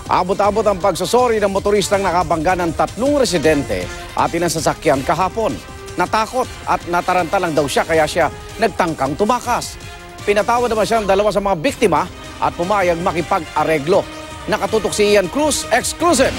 Abot-abot ang pagsusori ng motoristang nakabangga ng 3 residente at sasakyan kahapon. Natakot at nataranta lang daw siya kaya siya nagtangkang tumakas. Pinatawad naman siya ng 2 sa mga biktima at pumayag makipag-areglo. Nakatutok si Ian Cruz, exclusive!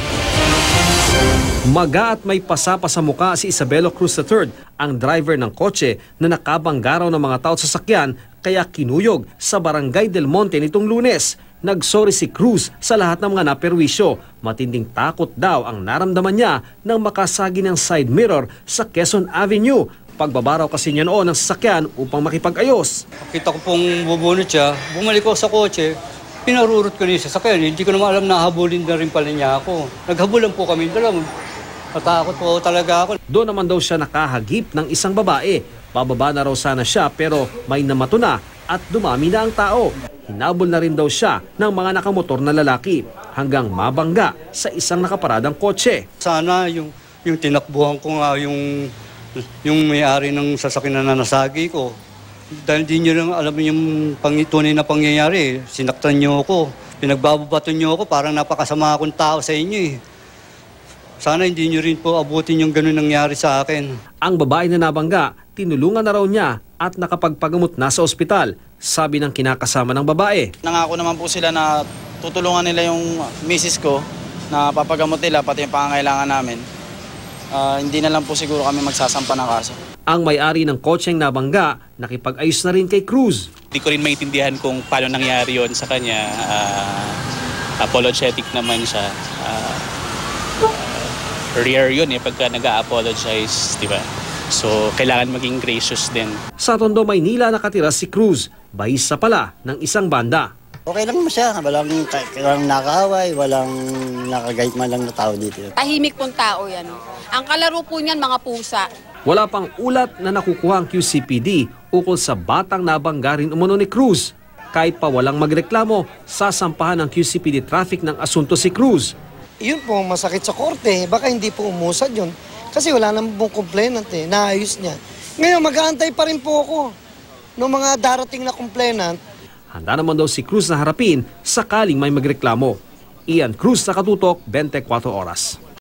Maga at may pasapa sa muka si Isabelo Cruz III, ang driver ng kotse na nakabangga raw ng mga tao sa sasakyan kaya kinuyog sa Barangay Del Monte nitong Lunes. Nagsorry si Cruz sa lahat ng mga naperwisyo. Matinding takot daw ang naramdaman niya nang makasagi ng side mirror sa Quezon Avenue. Pagbabaraw kasi niya noon ng sasakyan upang makipag-ayos. Kita ko pong bubunot siya, bumalik ako sa kotse, pinarurot ko niya sa sasakyan. Hindi ko naman alam na habulin na rin pala niya ako. Naghabulan po kami dalawa. Natakot po talaga ako. Doon naman daw siya nakahagip ng isang babae. Pababa na raw sana siya pero may namato na at dumami na ang tao. Hinabol na rin daw siya ng mga nakamotor na lalaki hanggang mabangga sa isang nakaparadang kotse. Sana yung tinakbuhan ko nga yung may-ari ng sasakyan na nasagi ko. Dahil di nyo lang alam yung tunay na pangyayari. Sinaktan nyo ako, pinagbababato nyo ako, parang napakasama akong tao sa inyo eh. Sana hindi nyo rin po abutin yung ganun nangyari sa akin. Ang babae na nabangga, tinulungan na raw niya at nakapagpagamot na sa ospital, sabi ng kinakasama ng babae. Nangako naman po sila na tutulungan nila yung misis ko na papagamot nila pati yung pangangailangan namin. Hindi na lang po siguro kami magsasampa ng kaso. Ang may-ari ng kotseng nabangga, nakipag-ayos na rin kay Cruz. Hindi ko rin maintindihan kung paano nangyari yon sa kanya. Apologetic naman siya. Rare yun pagka nag-a-apologize, di ba? So, kailangan maging gracious din. Sa Tondo, Maynila nakatira si Cruz, bahisa pala ng isang banda. Okay lang naman siya, walang nakaway, walang nakagait man lang na tao dito. Tahimik pong tao yan. Ang kalaro po niyan, mga pusa. Wala pang ulat na nakukuha ang QCPD ukol sa batang nabangga rin umano ni Cruz. Kahit pa walang magreklamo, sasampahan ng QCPD traffic ng asunto si Cruz. Yun po masakit sa korte, baka hindi po umusad yun. Kasi wala naman pong complainant naayos niya. Ngayon mag-aantay pa rin po ako ng mga darating na complainant. Handa naman daw si Cruz na harapin sakaling may magreklamo. Ian Cruz, Nakatutok, 24 Oras.